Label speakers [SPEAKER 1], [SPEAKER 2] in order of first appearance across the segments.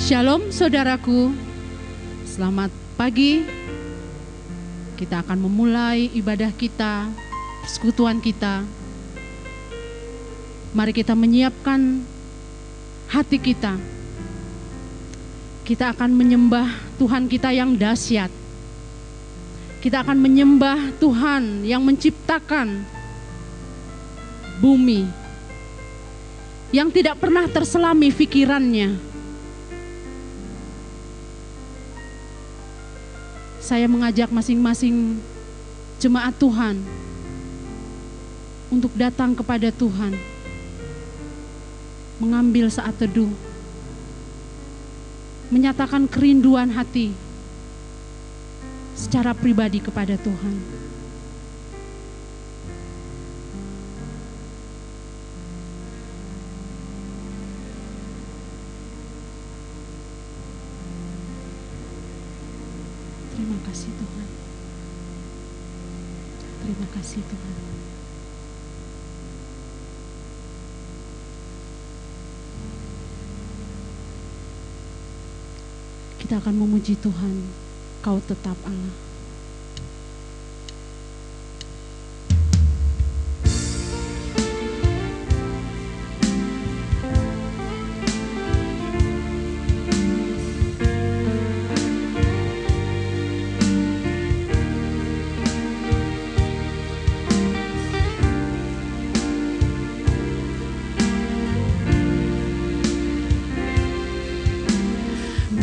[SPEAKER 1] Shalom saudaraku, selamat pagi. Kita akan memulai ibadah kita, persekutuan kita. Mari kita menyiapkan hati kita. Kita akan menyembah Tuhan kita yang dahsyat. Kita akan menyembah Tuhan yang menciptakan bumi, yang tidak pernah terselami pikirannya. Saya mengajak masing-masing jemaat Tuhan untuk datang kepada Tuhan, mengambil saat teduh, menyatakan kerinduan hati secara pribadi kepada Tuhan. Terima kasih Tuhan. Terima kasih Tuhan. Kita akan memuji Tuhan. Kau tetap Allah.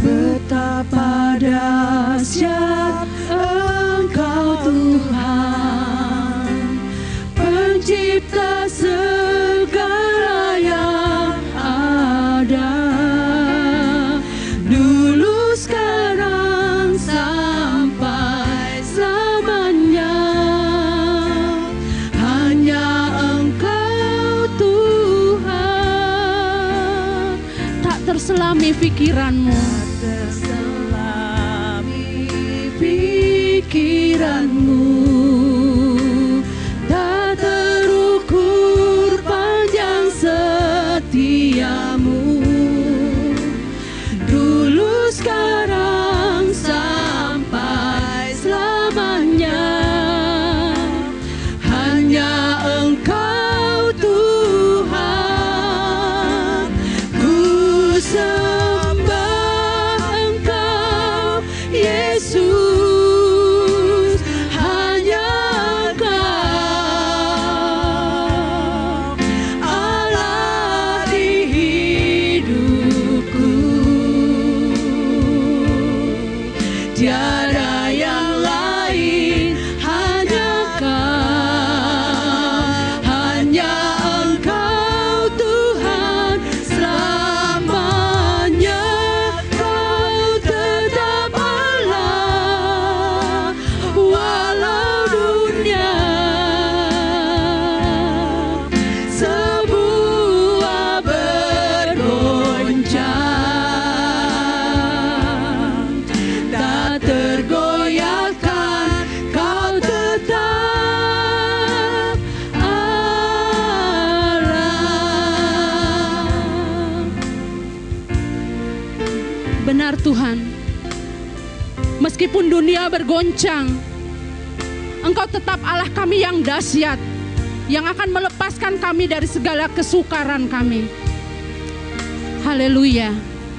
[SPEAKER 2] Betapa dahsyat Engkau Tuhan, pencipta segala yang ada, dulu sekarang sampai selamanya. Hanya Engkau Tuhan,
[SPEAKER 1] Tak terselami pikiranmu,
[SPEAKER 2] pikiranmu, tak terukur panjang setiamu, dulu sekarang sampai selamanya. Hanya Engkau Tuhan, ku sembah Engkau Yesus. Tiada yang lain, hanya Kau, hanya Engkau Tuhan selamanya. Kau tetap Allah, walau dunia semua bergoncang, tergoyahkan, Kau tetap Allah.
[SPEAKER 1] benar Tuhan. Meskipun dunia bergoncang, Engkau tetap Allah kami yang dahsyat, yang akan melepaskan kami dari segala kesukaran kami. Haleluya,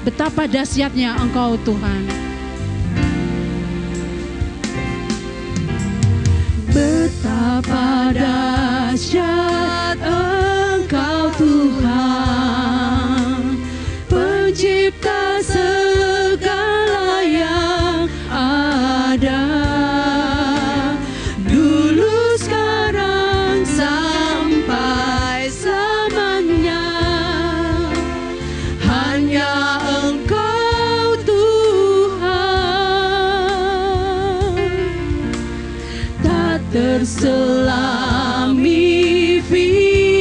[SPEAKER 1] betapa dahsyatnya Engkau Tuhan.
[SPEAKER 2] Betapa dahsyat Engkau Tuhan, pencipta segala yang ada, dulu sekarang sampai selamanya. Hanya Engkau Tuhan, tak terselami pikiranmu,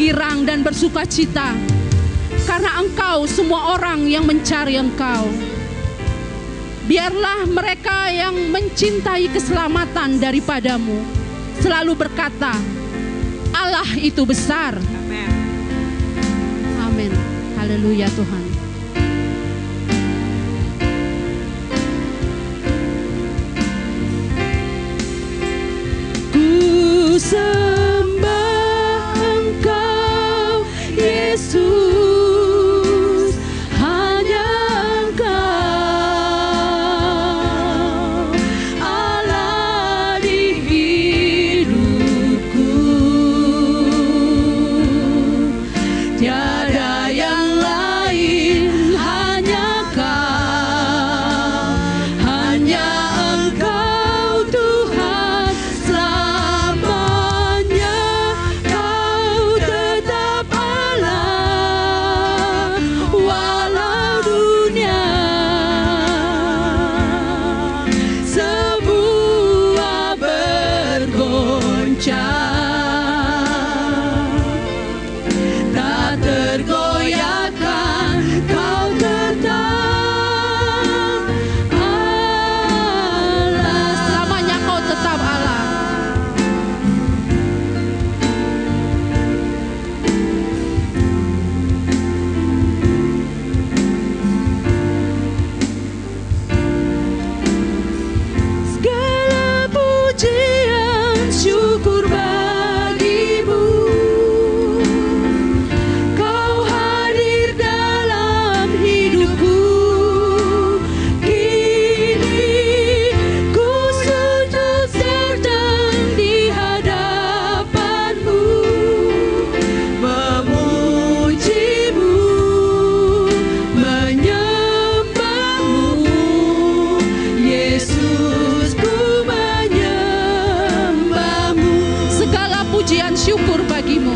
[SPEAKER 1] girang dan bersuka cita. Karena Engkau semua orang yang mencari Engkau. Biarlah mereka yang mencintai keselamatan daripadamu selalu berkata, Allah itu besar.
[SPEAKER 2] Amin.
[SPEAKER 1] Amin. Haleluya Tuhan.
[SPEAKER 2] Ku sembah Engkau Yesus, hanya Engkau Allah di hidupku. Tiada yang lain, hanya Kau, hanya Engkau Tuhan selamanya. Kau tetap Allah walau dunia semua bergoncang, tak tergoyahkan. Kau tetap Allah.
[SPEAKER 1] Selamanya Kau tetap Allah.
[SPEAKER 2] Segala pujian syukur bagimu. Kau hadir dalam hidupku. Kini ku sujud serta di hadapanmu, memujimu, menyembahmu. Yesus, ku menyembahmu.
[SPEAKER 1] Segala pujian syukur bagimu.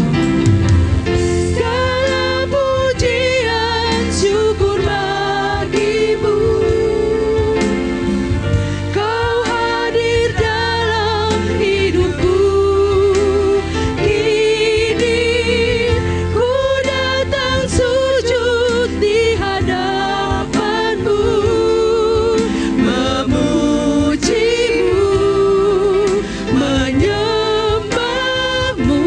[SPEAKER 2] Segala pujian syukur bagimu. Kau hadir dalam hidupku. Kini ku datang sujud di hadapanmu, memujimu, menyembahmu.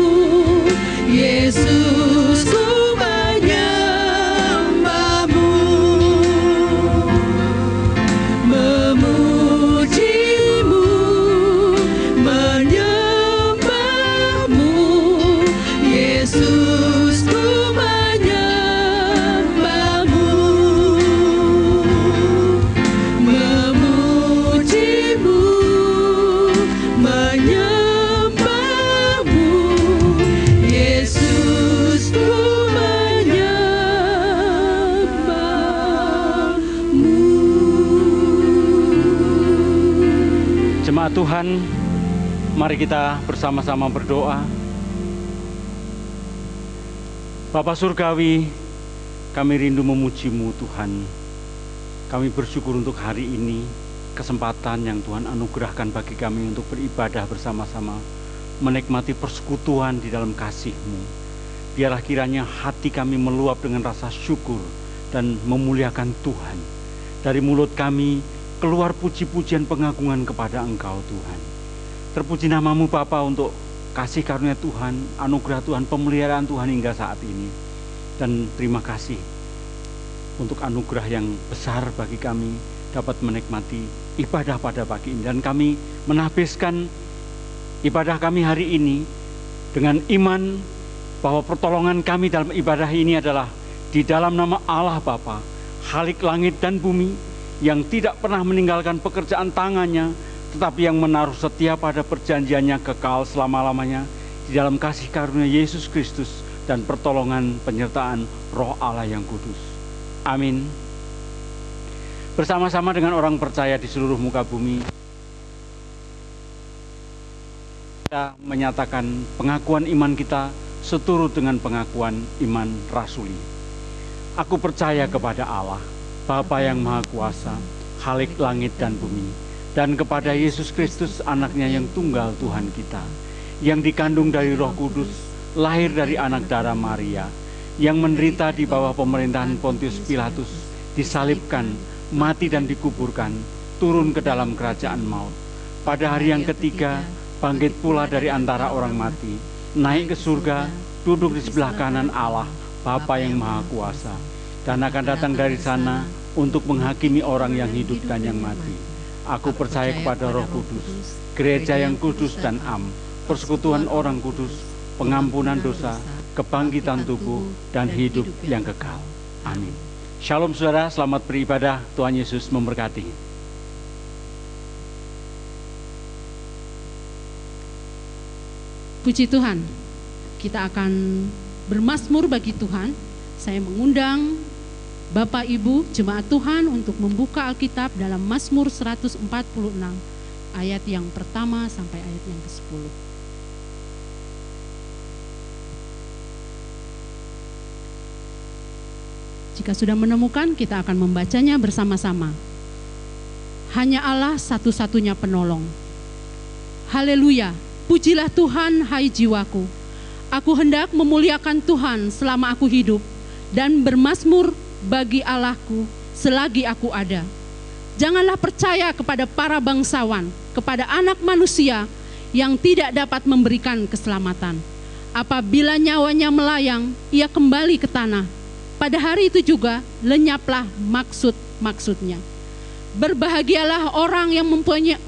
[SPEAKER 2] Yesus, ku menyembahmu, memujimu, menyembahmu. Yesus, ku menyembahmu, memujimu, menyembahmu. Yesus, ku menyembahmu.
[SPEAKER 3] Jemaat Tuhan, mari kita bersama-sama berdoa. Bapa Surgawi, kami rindu memuji-Mu Tuhan. Kami bersyukur untuk hari ini, kesempatan yang Tuhan anugerahkan bagi kami untuk beribadah bersama-sama, menikmati persekutuan di dalam kasih-Mu. Biarlah kiranya hati kami meluap dengan rasa syukur dan memuliakan Tuhan. Dari mulut kami keluar puji-pujian pengagungan kepada Engkau Tuhan. Terpuji nama-Mu Bapa untuk kasih karunia Tuhan, anugerah Tuhan, pemeliharaan Tuhan hingga saat ini. Dan terima kasih untuk anugerah yang besar bagi kami dapat menikmati ibadah pada pagi ini. Dan kami menhabiskan ibadah kami hari ini dengan iman bahwa pertolongan kami dalam ibadah ini adalah di dalam nama Allah Bapa, Khalik langit dan bumi, yang tidak pernah meninggalkan pekerjaan tangannya, tetapi yang menaruh setia pada perjanjiannya kekal selama-lamanya di dalam kasih karunia Yesus Kristus dan pertolongan penyertaan Roh Allah yang kudus. Amin. Bersama-sama dengan orang percaya di seluruh muka bumi, kita menyatakan pengakuan iman kita seturut dengan pengakuan iman rasuli. Aku percaya kepada Allah, Bapa yang Maha Kuasa, Khalik langit dan bumi, dan kepada Yesus Kristus, anaknya yang tunggal Tuhan kita, yang dikandung dari Roh Kudus, lahir dari anak darah Maria, yang menderita di bawah pemerintahan Pontius Pilatus, disalibkan, mati dan dikuburkan, turun ke dalam kerajaan maut. Pada hari yang ketiga, bangkit pula dari antara orang mati, naik ke surga, duduk di sebelah kanan Allah, Bapa yang Maha Kuasa, dan akan datang dari sana untuk menghakimi orang yang hidup dan yang mati. Aku percaya kepada Roh Kudus, gereja yang kudus dan am, persekutuan orang kudus, pengampunan dosa, kebangkitan tubuh, dan hidup yang kekal. Amin. Shalom saudara, selamat beribadah. Tuhan Yesus memberkati.
[SPEAKER 1] Puji Tuhan, kita akan bermazmur bagi Tuhan. Saya mengundang Bapak Ibu Jemaat Tuhan untuk membuka Alkitab dalam Mazmur 146 ayat yang pertama sampai ayat yang ke-10. Jika sudah menemukan, kita akan membacanya bersama-sama. Hanya Allah satu-satunya penolong. Haleluya, pujilah Tuhan hai jiwaku. Aku hendak memuliakan Tuhan selama aku hidup dan bermazmur bagi Allahku selagi aku ada. Janganlah percaya kepada para bangsawan, kepada anak manusia yang tidak dapat memberikan keselamatan. Apabila nyawanya melayang, ia kembali ke tanah. Pada hari itu juga lenyaplah maksud-maksudnya. Berbahagialah orang yang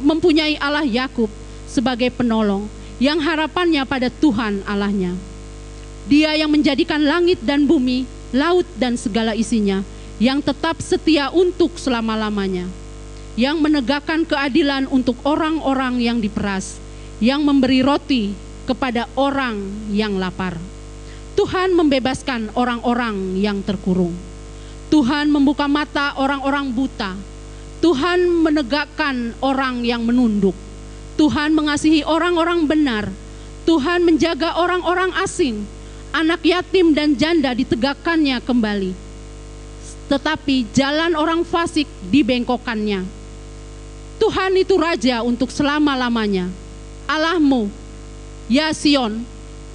[SPEAKER 1] mempunyai Allah Yakub sebagai penolong, yang harapannya pada Tuhan Allahnya. Dia yang menjadikan langit dan bumi, laut dan segala isinya, yang tetap setia untuk selama-lamanya, yang menegakkan keadilan untuk orang-orang yang diperas, yang memberi roti kepada orang yang lapar. Tuhan membebaskan orang-orang yang terkurung. Tuhan membuka mata orang-orang buta. Tuhan menegakkan orang yang menunduk. Tuhan mengasihi orang-orang benar. Tuhan menjaga orang-orang asing. Anak yatim dan janda ditegakkannya kembali. Tetapi jalan orang fasik dibengkokkannya. Tuhan itu Raja untuk selama-lamanya. Allahmu, ya Sion,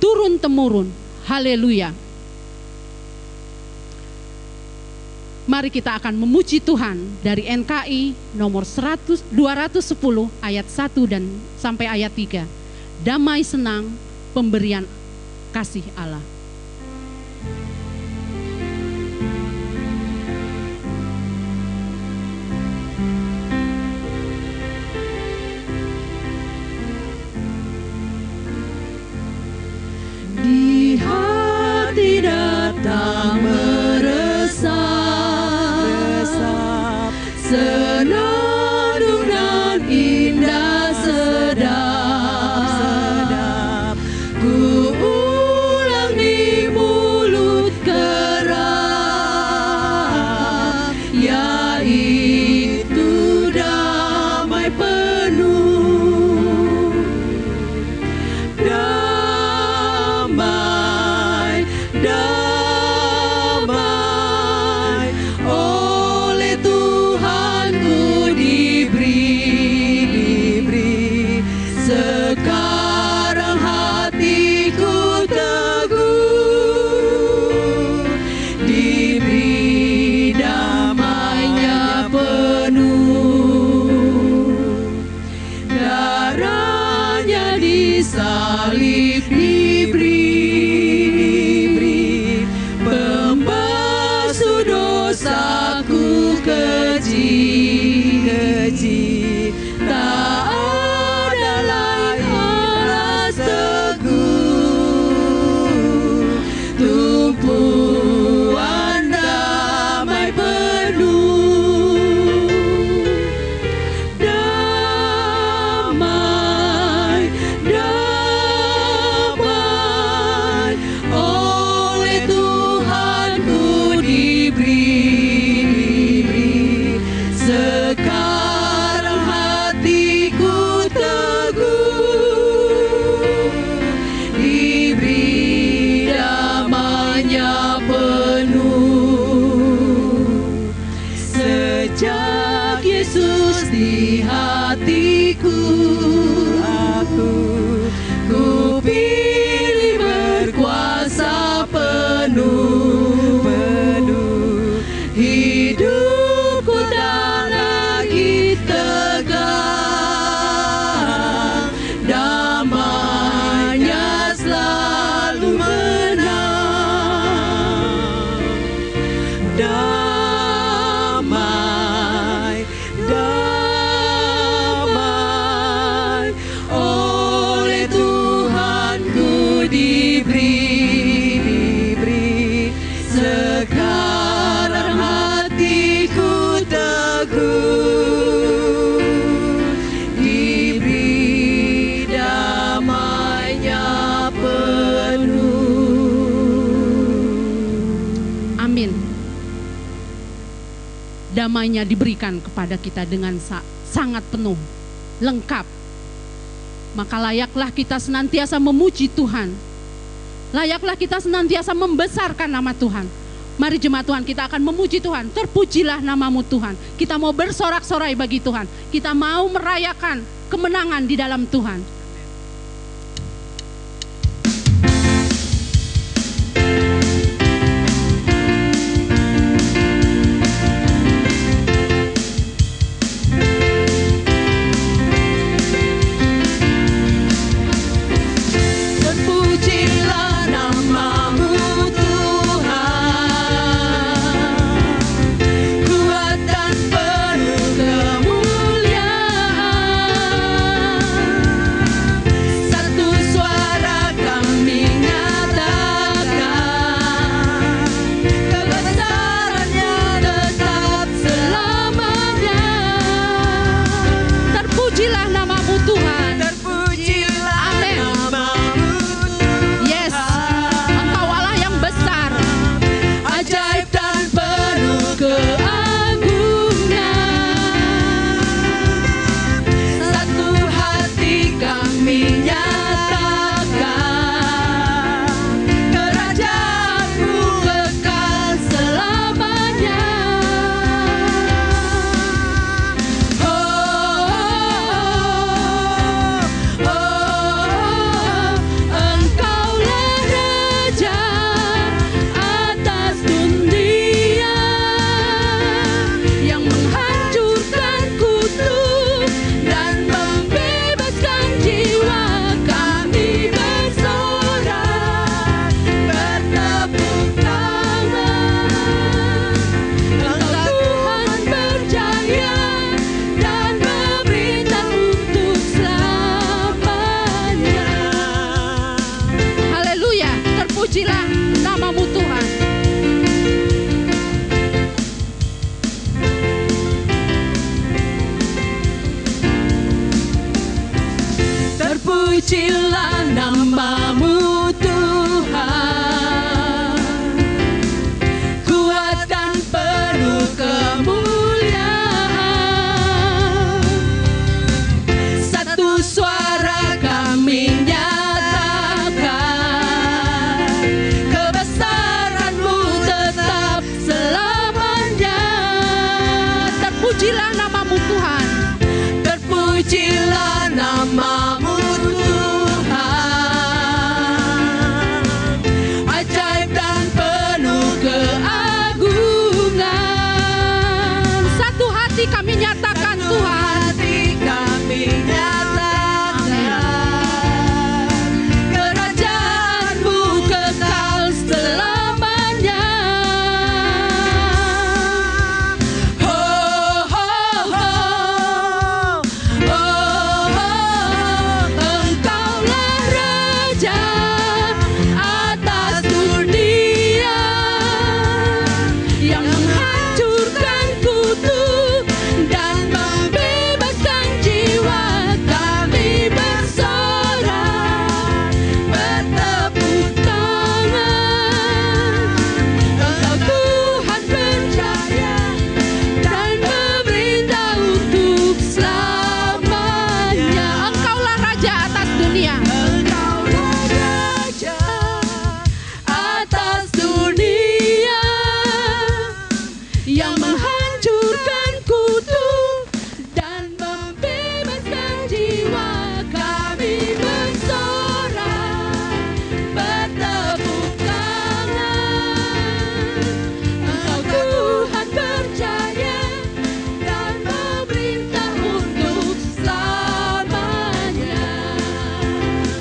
[SPEAKER 1] turun-temurun. Haleluya. Mari kita akan memuji Tuhan dari NKI nomor 210 ayat 1 dan sampai ayat 3. Damai senang pemberian kasih Allah.
[SPEAKER 2] Di hati datang meresap, senandung dan indah sedap. Ku ulang di mulut kerap, yaitu damai penuh. Damai, damai, oleh Tuhanku diberi. Sekarang hatiku teguh, diberi damainya penuh. Darahnya disalib diberi, pembasuh dosaku keji. Tak ada lain alas teguh, tumpuan damai penuh. Damai, damai, oleh Tuhanku diberi. Sekarang
[SPEAKER 1] damai-Nya diberikan kepada kita dengan sangat penuh, lengkap. Maka layaklah kita senantiasa memuji Tuhan. Layaklah kita senantiasa membesarkan nama Tuhan. Mari jemaat Tuhan, kita akan memuji Tuhan. Terpujilah namamu Tuhan. Kita mau bersorak-sorai bagi Tuhan. Kita mau merayakan kemenangan di dalam Tuhan.
[SPEAKER 2] Terpujilah namamu Tuhan, kuat dan penuh kemuliaan. Satu suara kami nyatakan, kebesaran-Mu tetap selamanya.
[SPEAKER 1] Terpujilah namamu Tuhan.
[SPEAKER 2] Terpujilah namamu Tuhan, ajaib dan penuh keagungan.
[SPEAKER 1] Satu hati kami nyatakan Tuhan.
[SPEAKER 2] Hati kami nyatakan, kerajaan-Mu kekal selamanya. Oh, oh, oh, oh, Engkaulah Raja atas dunia, yang menghancurkan kutuk dan membebaskan jiwa. Kami bersorak, bertepuk tangan. Engkau Tuhan percaya dan memerintah untuk selamanya.
[SPEAKER 1] Engkaulah Raja atas dunia.
[SPEAKER 2] Engkaulah Raja atas dunia, yang menghancurkan kutuk dan membebaskan jiwa. Kami bersorak, bertepuk tangan. Engkau Tuhan percaya dan memerintah untuk selamanya.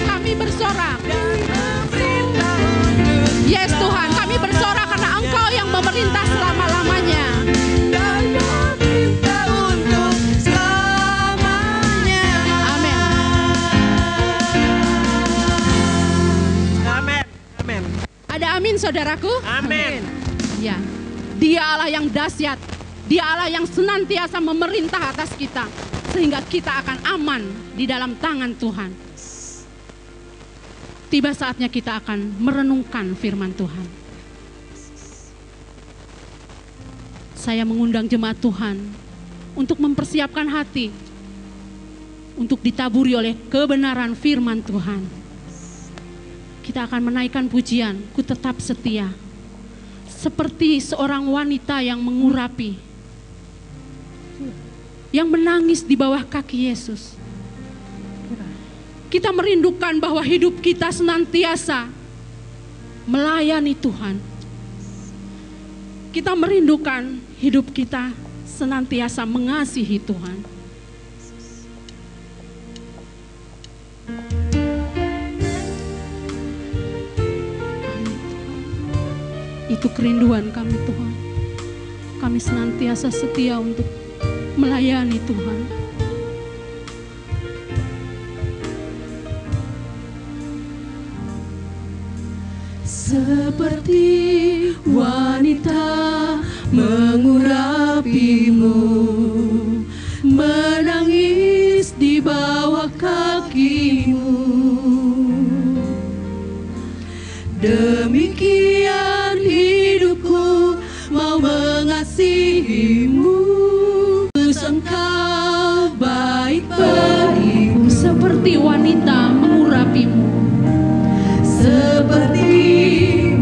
[SPEAKER 1] Kami bersorak.
[SPEAKER 2] Dan memerintah untuk
[SPEAKER 1] Yes Tuhan, kami bersorak karena Engkau yang memerintah selama-lamanya.
[SPEAKER 2] dan memerintah untuk selamanya.
[SPEAKER 1] Amin.
[SPEAKER 4] Amin. Amin.
[SPEAKER 1] Ada amin saudaraku?
[SPEAKER 4] Amin.
[SPEAKER 1] Ya. Dia Allah yang dahsyat. Dia Allah yang senantiasa memerintah atas kita, sehingga kita akan aman di dalam tangan Tuhan. Tiba saatnya kita akan merenungkan firman Tuhan. saya mengundang jemaat Tuhan untuk mempersiapkan hati untuk ditaburi oleh kebenaran firman Tuhan. Kita akan menaikkan pujian, ku tetap setia. Seperti seorang wanita yang mengurapi, yang menangis di bawah kaki Yesus. Kita merindukan bahwa hidup kita senantiasa melayani Tuhan. Kita merindukan hidup kita senantiasa mengasihi Tuhan. Itu kerinduan kami Tuhan. Kami senantiasa setia untuk melayani Tuhan.
[SPEAKER 2] Seperti wanita mengurapimu, menangis di bawah kakimu. Demikian hidupku mau mengasihimu. Engkau baik bagiku,
[SPEAKER 1] Seperti wanita mengurapimu,
[SPEAKER 2] seperti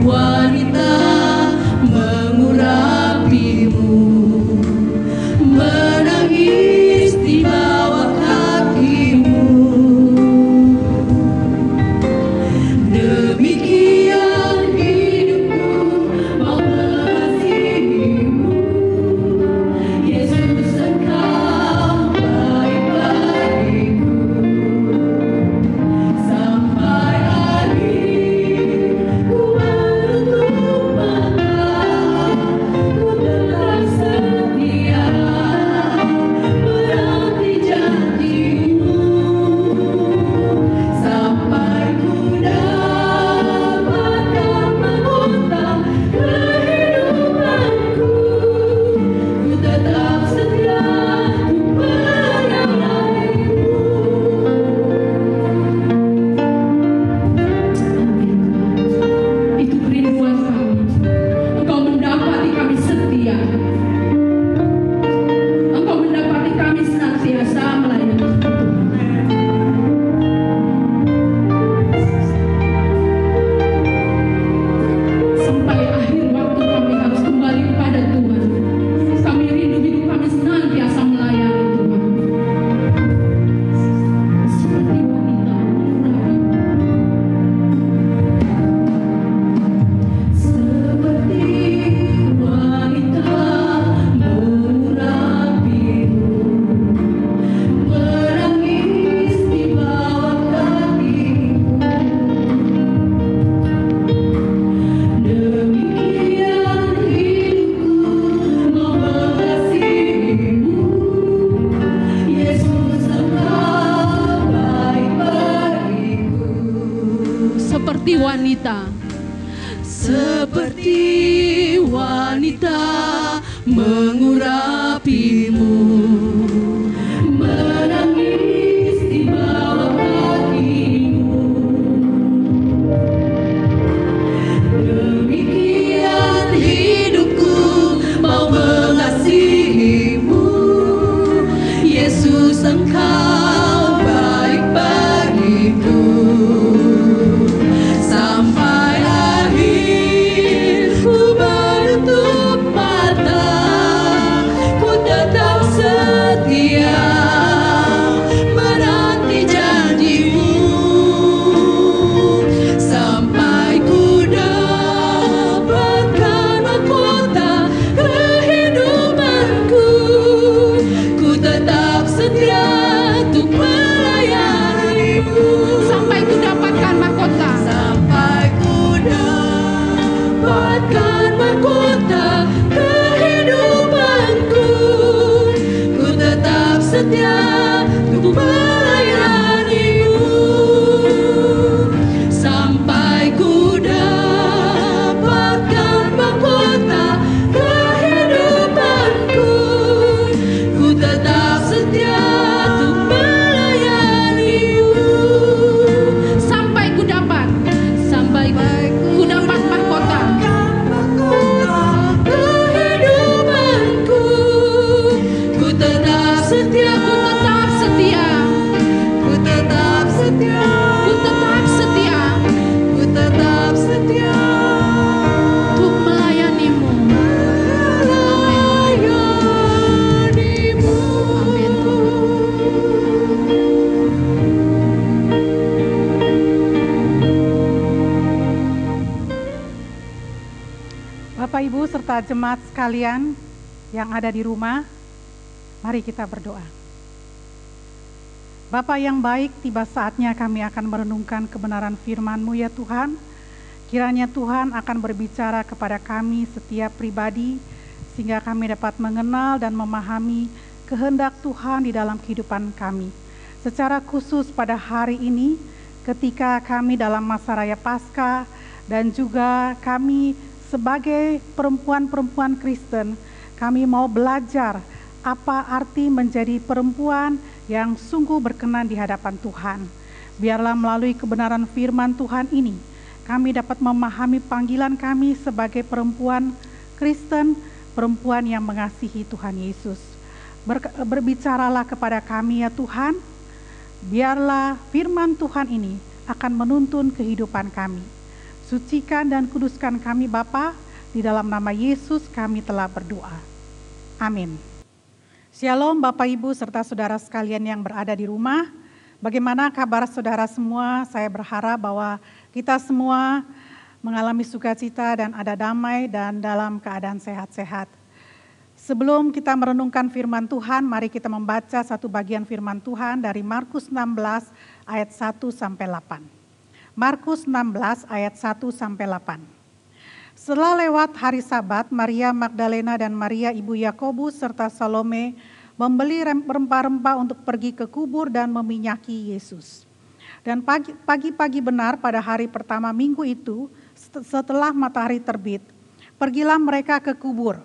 [SPEAKER 2] wanita mengurapimu, menangis di bawah kakimu. Demikian hidupku mau mengasihimu. Yesus, Engkau baik bagiku. Sampai akhir ku menutup mata, ku tetap setia menanti janji-Mu. Sampai ku dapatkan mahkota kehidupanku, ku tetap setia melayani-Mu.
[SPEAKER 1] itu kerinduan kami. Engkau mendapati kami setia. Engkau mendapati kami senantiasa melayani Tuhan. Sampai akhir waktu kami harus kembali kepada Tuhan. Kami rindu hidup kami senantiasa melayani Tuhan. Seperti wanita mengurapi.
[SPEAKER 2] Seperti wanita mengurapimu, menangis di bawah kakimu. Demikian hidupku mau mengasihimu. Yesus, Engkau baik bagiku.
[SPEAKER 1] Seperti wanita,
[SPEAKER 2] Seperti wanita mengurapimu, menangis di bawah kakimu. Demikian hidupku mau mengasihimu. Yesus, Engkau baik bagiku. Sampai akhir ku menutup mata, ku
[SPEAKER 4] Bapak jemaat sekalian yang ada di rumah, mari kita berdoa. Bapa yang baik, tiba saatnya kami akan merenungkan kebenaran firman-Mu ya Tuhan. Kiranya Tuhan akan berbicara kepada kami setiap pribadi, sehingga kami dapat mengenal dan memahami kehendak Tuhan di dalam kehidupan kami. Secara khusus pada hari ini, ketika kami dalam masa raya Paskah, dan juga kami sebagai perempuan-perempuan Kristen, kami mau belajar apa arti menjadi perempuan yang sungguh berkenan di hadapan Tuhan. Biarlah melalui kebenaran firman Tuhan ini, kami dapat memahami panggilan kami sebagai perempuan Kristen, perempuan yang mengasihi Tuhan Yesus. Berbicaralah kepada kami ya Tuhan, biarlah firman Tuhan ini akan menuntun kehidupan kami. Sucikan dan kuduskan kami Bapa, di dalam nama Yesus kami telah berdoa. Amin. Shalom Bapak Ibu serta saudara sekalian yang berada di rumah. Bagaimana kabar saudara semua? Saya berharap bahwa kita semua mengalami sukacita dan ada damai dan dalam keadaan sehat-sehat. Sebelum kita merenungkan firman Tuhan, mari kita membaca satu bagian firman Tuhan dari Markus 16 ayat 1 sampai 8. Markus 16 ayat 1 sampai 8. Setelah lewat hari Sabat, Maria Magdalena dan Maria ibu Yakobus serta Salome membeli rempah-rempah untuk pergi ke kubur dan meminyaki Yesus. Dan pagi-pagi benar pada hari pertama minggu itu, setelah matahari terbit, pergilah mereka ke kubur.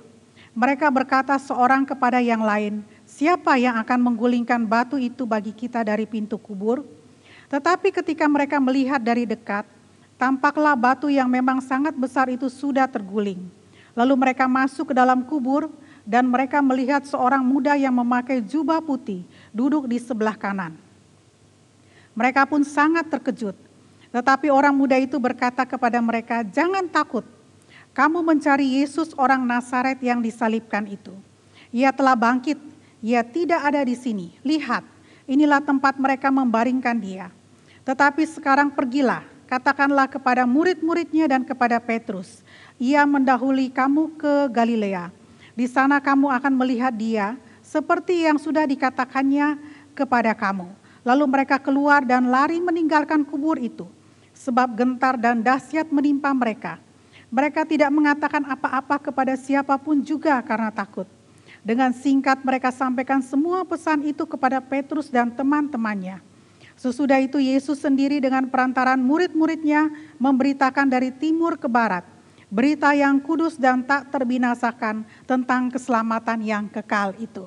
[SPEAKER 4] Mereka berkata seorang kepada yang lain, "Siapa yang akan menggulingkan batu itu bagi kita dari pintu kubur?" Tetapi ketika mereka melihat dari dekat, tampaklah batu yang memang sangat besar itu sudah terguling. Lalu mereka masuk ke dalam kubur dan mereka melihat seorang muda yang memakai jubah putih duduk di sebelah kanan. Mereka pun sangat terkejut. Tetapi orang muda itu berkata kepada mereka, "Jangan takut. Kamu mencari Yesus orang Nazaret yang disalibkan itu. Ia telah bangkit. Ia tidak ada di sini. Lihat, inilah tempat mereka membaringkan dia. Tetapi sekarang pergilah, katakanlah kepada murid-muridnya dan kepada Petrus, ia mendahului kamu ke Galilea. Di sana kamu akan melihat dia seperti yang sudah dikatakannya kepada kamu." Lalu mereka keluar dan lari meninggalkan kubur itu, sebab gentar dan dahsyat menimpa mereka. Mereka tidak mengatakan apa-apa kepada siapapun juga karena takut. Dengan singkat mereka sampaikan semua pesan itu kepada Petrus dan teman-temannya. Sesudah itu Yesus sendiri dengan perantaran murid-muridnya memberitakan dari timur ke barat, berita yang kudus dan tak terbinasakan tentang keselamatan yang kekal itu.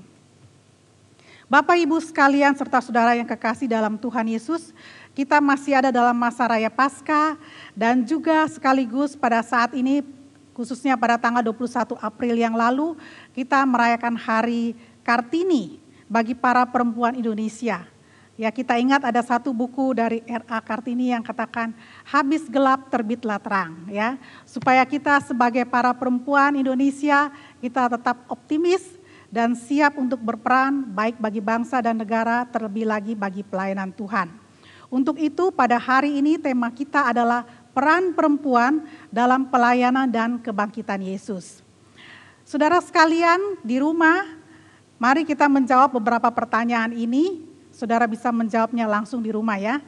[SPEAKER 4] Bapak Ibu sekalian serta saudara yang kekasih dalam Tuhan Yesus, kita masih ada dalam masa raya Paskah dan juga sekaligus pada saat ini, khususnya pada tanggal 21 April yang lalu, kita merayakan Hari Kartini bagi para perempuan Indonesia. Ya, kita ingat ada satu buku dari R.A. Kartini yang katakan, "Habis gelap terbitlah terang." Ya, supaya kita sebagai para perempuan Indonesia, kita tetap optimis dan siap untuk berperan baik bagi bangsa dan negara, terlebih lagi bagi pelayanan Tuhan. Untuk itu pada hari ini tema kita adalah peran perempuan dalam pelayanan dan kebangkitan Yesus. Saudara sekalian di rumah, mari kita menjawab beberapa pertanyaan ini. Saudara bisa menjawabnya langsung di rumah ya.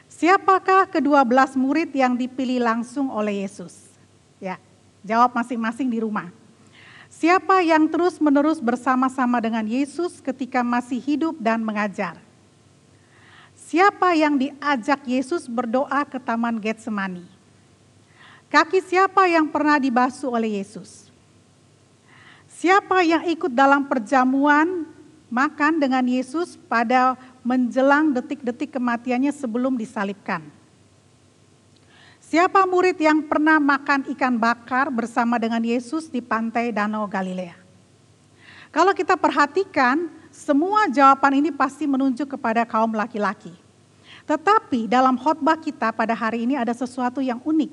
[SPEAKER 4] Siapakah ke-12 murid yang dipilih langsung oleh Yesus? Ya, jawab masing-masing di rumah. Siapa yang terus-menerus bersama-sama dengan Yesus ketika masih hidup dan mengajar? Siapa yang diajak Yesus berdoa ke Taman Getsemani? Kaki siapa yang pernah dibasuh oleh Yesus? Siapa yang ikut dalam perjamuan makan dengan Yesus pada menjelang detik-detik kematiannya sebelum disalibkan? Siapa murid yang pernah makan ikan bakar bersama dengan Yesus di pantai Danau Galilea? Kalau kita perhatikan, semua jawaban ini pasti menunjuk kepada kaum laki-laki. Tetapi dalam khotbah kita pada hari ini ada sesuatu yang unik.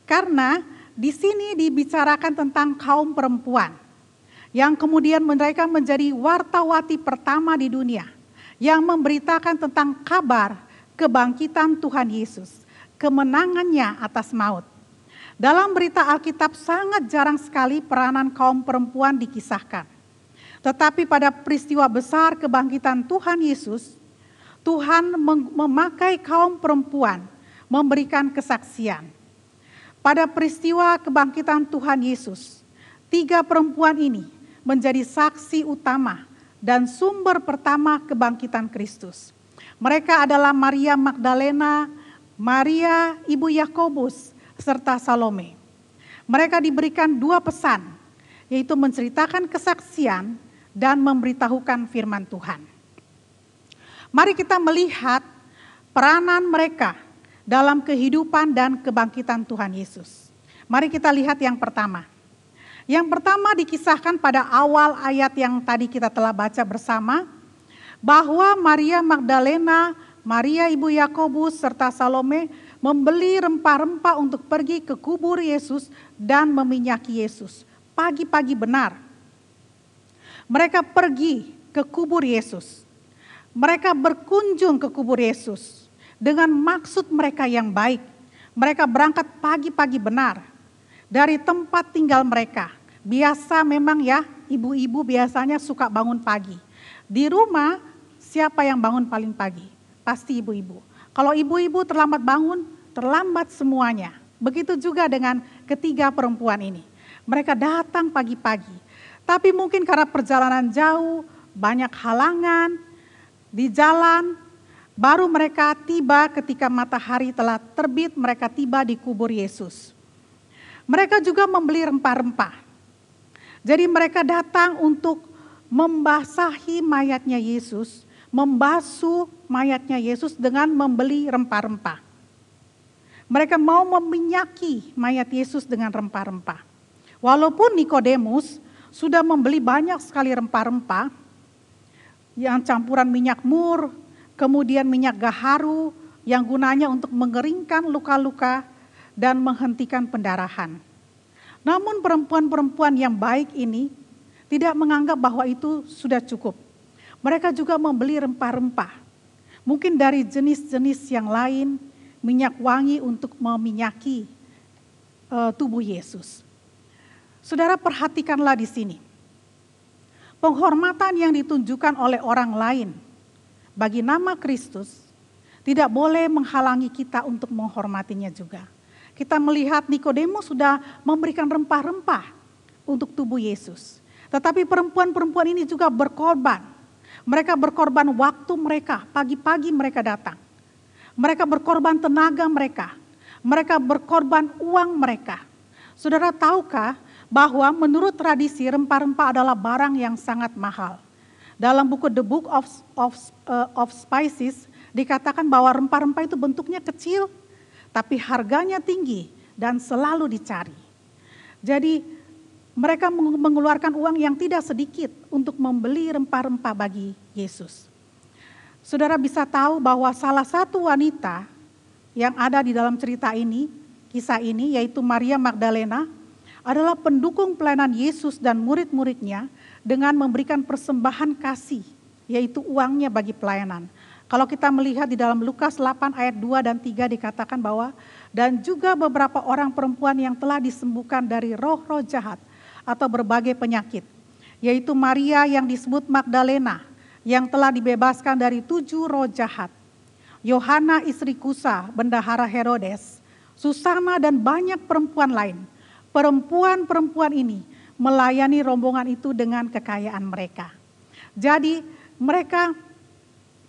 [SPEAKER 4] Karena di sini dibicarakan tentang kaum perempuan yang kemudian mereka menjadi wartawati pertama di dunia yang memberitakan tentang kabar kebangkitan Tuhan Yesus, kemenangannya atas maut. Dalam berita Alkitab sangat jarang sekali peranan kaum perempuan dikisahkan. Tetapi pada peristiwa besar kebangkitan Tuhan Yesus, Tuhan memakai kaum perempuan memberikan kesaksian. Pada peristiwa kebangkitan Tuhan Yesus, 3 perempuan ini menjadi saksi utama dan sumber pertama kebangkitan Kristus. Mereka adalah Maria Magdalena, Maria ibu Yakobus, serta Salome. Mereka diberikan 2 pesan, yaitu menceritakan kesaksian dan memberitahukan firman Tuhan. Mari kita melihat peranan mereka dalam kehidupan dan kebangkitan Tuhan Yesus. Mari kita lihat yang pertama. Yang pertama dikisahkan pada awal ayat yang tadi kita telah baca bersama, bahwa Maria Magdalena, Maria ibu Yakobus, serta Salome membeli rempah-rempah untuk pergi ke kubur Yesus dan meminyaki Yesus. Pagi-pagi benar, mereka pergi ke kubur Yesus. Mereka berkunjung ke kubur Yesus dengan maksud mereka yang baik. Mereka berangkat pagi-pagi benar dari tempat tinggal mereka. Biasa memang ya, ibu-ibu biasanya suka bangun pagi. Di rumah siapa yang bangun paling pagi? Pasti ibu-ibu. Kalau ibu-ibu terlambat bangun, terlambat semuanya. Begitu juga dengan ketiga perempuan ini. Mereka datang pagi-pagi. Tapi mungkin karena perjalanan jauh, banyak halangan di jalan, baru mereka tiba ketika matahari telah terbit, mereka tiba di kubur Yesus. Mereka juga membeli rempah-rempah. Jadi mereka datang untuk membasahi mayatnya Yesus, membasuh mayatnya Yesus dengan membeli rempah-rempah. Mereka mau meminyaki mayat Yesus dengan rempah-rempah. Walaupun Nikodemus sudah membeli banyak sekali rempah-rempah, yang campuran minyak mur, kemudian minyak gaharu yang gunanya untuk mengeringkan luka-luka dan menghentikan pendarahan. Namun perempuan-perempuan yang baik ini tidak menganggap bahwa itu sudah cukup. Mereka juga membeli rempah-rempah, mungkin dari jenis-jenis yang lain, minyak wangi untuk meminyaki tubuh Yesus. Saudara, perhatikanlah di sini. Penghormatan yang ditunjukkan oleh orang lain bagi nama Kristus tidak boleh menghalangi kita untuk menghormatinya juga. Kita melihat Nikodemus sudah memberikan rempah-rempah untuk tubuh Yesus. Tetapi perempuan-perempuan ini juga berkorban. Mereka berkorban waktu mereka, pagi-pagi mereka datang. Mereka berkorban tenaga mereka. Mereka berkorban uang mereka. Saudara tahukah bahwa menurut tradisi rempah-rempah adalah barang yang sangat mahal. Dalam buku The Book of Spices dikatakan bahwa rempah-rempah itu bentuknya kecil, tapi harganya tinggi dan selalu dicari. Jadi mereka mengeluarkan uang yang tidak sedikit untuk membeli rempah-rempah bagi Yesus. Saudara bisa tahu bahwa salah satu wanita yang ada di dalam cerita ini, kisah ini, yaitu Maria Magdalena, adalah pendukung pelayanan Yesus dan murid-muridnya dengan memberikan persembahan kasih, yaitu uangnya bagi pelayanan. Kalau kita melihat di dalam Lukas 8 ayat 2 dan 3 dikatakan bahwa, dan juga beberapa orang perempuan yang telah disembuhkan dari roh-roh jahat atau berbagai penyakit, yaitu Maria yang disebut Magdalena, yang telah dibebaskan dari 7 roh jahat, Yohana istri Kusa, bendahara Herodes, Susana dan banyak perempuan lain. Perempuan-perempuan ini melayani rombongan itu dengan kekayaan mereka. Jadi mereka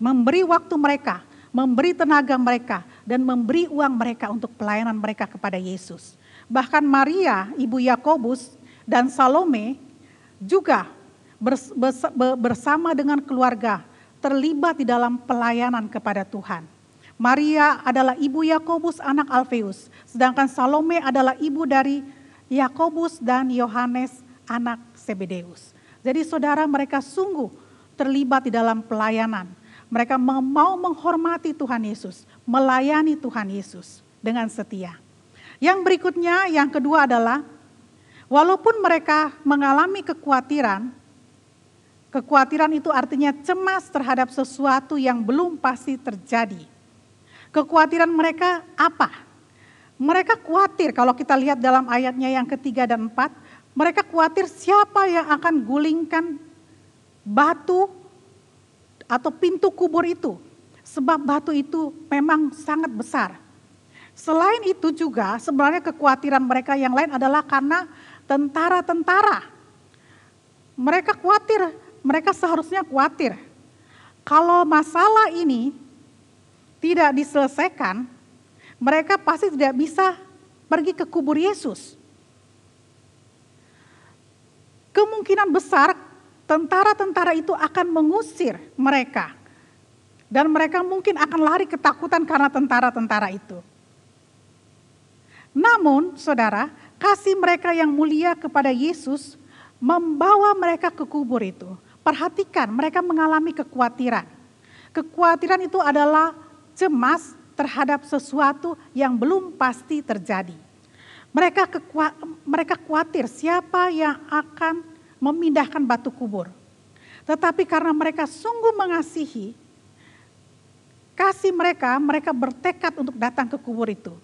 [SPEAKER 4] memberi waktu mereka, memberi tenaga mereka, dan memberi uang mereka untuk pelayanan mereka kepada Yesus. Bahkan Maria, ibu Yakobus, dan Salome juga bersama dengan keluarga terlibat di dalam pelayanan kepada Tuhan. Maria adalah ibu Yakobus anak Alfeus, sedangkan Salome adalah ibu dari Yakobus dan Yohanes anak Zebedeus. Jadi saudara, mereka sungguh terlibat di dalam pelayanan. Mereka mau menghormati Tuhan Yesus, melayani Tuhan Yesus dengan setia. Yang berikutnya, yang kedua adalah, walaupun mereka mengalami kekhawatiran itu artinya cemas terhadap sesuatu yang belum pasti terjadi. Kekhawatiran mereka apa? Mereka khawatir, kalau kita lihat dalam ayatnya yang ketiga dan 4, mereka khawatir siapa yang akan gulingkan batu atau pintu kubur itu. Sebab batu itu memang sangat besar. Selain itu juga sebenarnya kekhawatiran mereka yang lain adalah karena tentara-tentara. Mereka khawatir, mereka seharusnya khawatir. Kalau masalah ini tidak diselesaikan, mereka pasti tidak bisa pergi ke kubur Yesus. Kemungkinan besar tentara-tentara itu akan mengusir mereka. Dan mereka mungkin akan lari ketakutan karena tentara-tentara itu. Namun, saudara, kasih mereka yang mulia kepada Yesus membawa mereka ke kubur itu. Perhatikan, mereka mengalami kekhawatiran. Kekhawatiran itu adalah cemas terhadap sesuatu yang belum pasti terjadi. Mereka khawatir siapa yang akan memindahkan batu kubur. Tetapi karena mereka sungguh mengasihi, kasih mereka bertekad untuk datang ke kubur itu.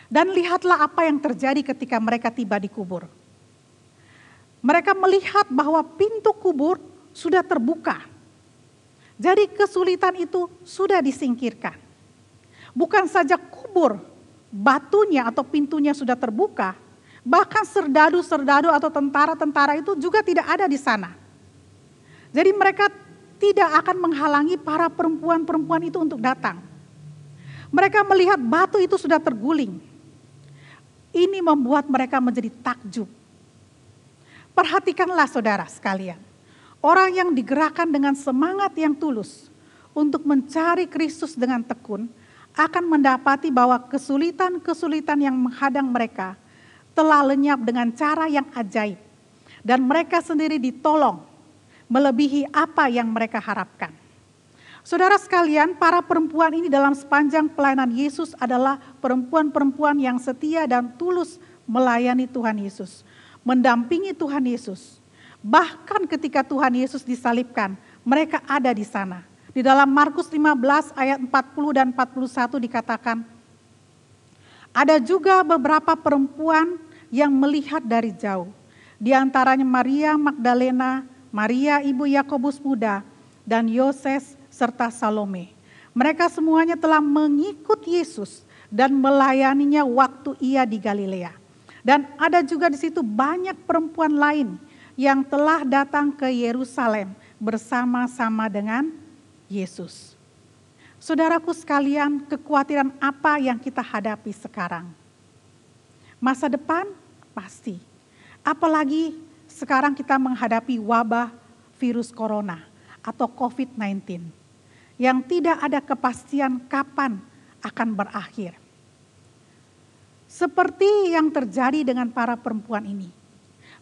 [SPEAKER 4] Dan lihatlah apa yang terjadi ketika mereka tiba di kubur. Mereka melihat bahwa pintu kubur sudah terbuka. Jadi kesulitan itu sudah disingkirkan. Bukan saja kubur, batunya atau pintunya sudah terbuka, bahkan serdadu-serdadu atau tentara-tentara itu juga tidak ada di sana. Jadi mereka tidak akan menghalangi para perempuan-perempuan itu untuk datang. Mereka melihat batu itu sudah terguling. Ini membuat mereka menjadi takjub. Perhatikanlah saudara sekalian. Orang yang digerakkan dengan semangat yang tulus untuk mencari Kristus dengan tekun akan mendapati bahwa kesulitan-kesulitan yang menghadang mereka telah lenyap dengan cara yang ajaib. Dan mereka sendiri ditolong melebihi apa yang mereka harapkan. Saudara sekalian, para perempuan ini dalam sepanjang pelayanan Yesus adalah perempuan-perempuan yang setia dan tulus melayani Tuhan Yesus, mendampingi Tuhan Yesus. Bahkan ketika Tuhan Yesus disalibkan, mereka ada di sana. Di dalam Markus 15 ayat 40 dan 41 dikatakan, ada juga beberapa perempuan yang melihat dari jauh. Di antaranya Maria Magdalena, Maria ibu Yakobus muda, dan Yoses serta Salome. Mereka semuanya telah mengikut Yesus dan melayaninya waktu ia di Galilea. Dan ada juga di situ banyak perempuan lain yang telah datang ke Yerusalem bersama-sama dengan Yesus. Saudaraku sekalian, kekhawatiran apa yang kita hadapi sekarang? Masa depan pasti. Apalagi sekarang kita menghadapi wabah virus corona atau COVID-19 yang tidak ada kepastian kapan akan berakhir. Seperti yang terjadi dengan para perempuan ini.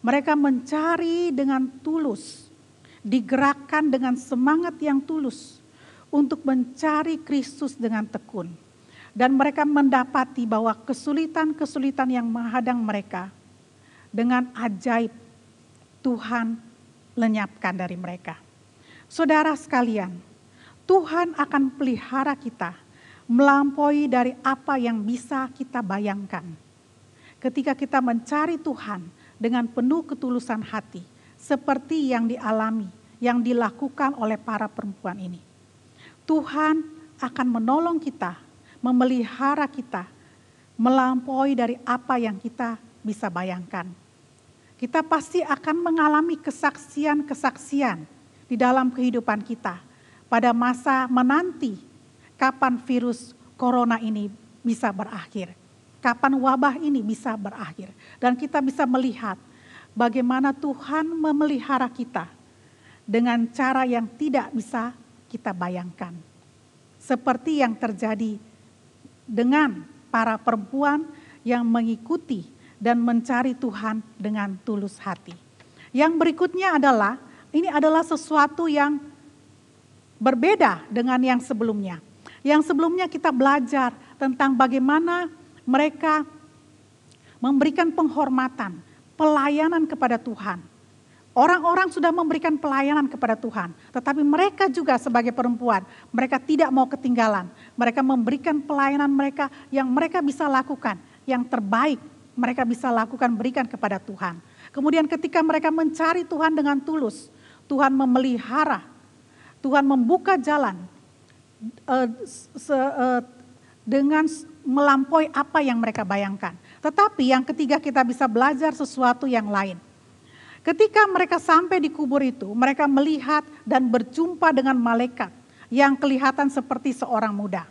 [SPEAKER 4] Mereka mencari dengan tulus, digerakkan dengan semangat yang tulus untuk mencari Kristus dengan tekun. Dan mereka mendapati bahwa kesulitan-kesulitan yang menghadang mereka dengan ajaib Tuhan lenyapkan dari mereka. Saudara sekalian, Tuhan akan pelihara kita melampaui dari apa yang bisa kita bayangkan. Ketika kita mencari Tuhan dengan penuh ketulusan hati, seperti yang dialami, yang dilakukan oleh para perempuan ini. Tuhan akan menolong kita, memelihara kita, melampaui dari apa yang kita bisa bayangkan. Kita pasti akan mengalami kesaksian-kesaksian di dalam kehidupan kita pada masa menanti kapan virus corona ini bisa berakhir. Kapan wabah ini bisa berakhir. Dan kita bisa melihat bagaimana Tuhan memelihara kita dengan cara yang tidak bisa kita bayangkan. Seperti yang terjadi dengan para perempuan yang mengikuti dan mencari Tuhan dengan tulus hati. Yang berikutnya adalah, ini adalah sesuatu yang berbeda dengan yang sebelumnya. Yang sebelumnya kita belajar tentang bagaimana mereka memberikan penghormatan, pelayanan kepada Tuhan. Orang-orang sudah memberikan pelayanan kepada Tuhan, tetapi mereka juga sebagai perempuan, mereka tidak mau ketinggalan. Mereka memberikan pelayanan mereka yang mereka bisa lakukan yang terbaik mereka bisa lakukan, berikan kepada Tuhan. Kemudian ketika mereka mencari Tuhan dengan tulus, Tuhan memelihara, Tuhan membuka jalan dengan melampaui apa yang mereka bayangkan. Tetapi yang ketiga, kita bisa belajar sesuatu yang lain. Ketika mereka sampai di kubur itu, mereka melihat dan berjumpa dengan malaikat yang kelihatan seperti seorang muda.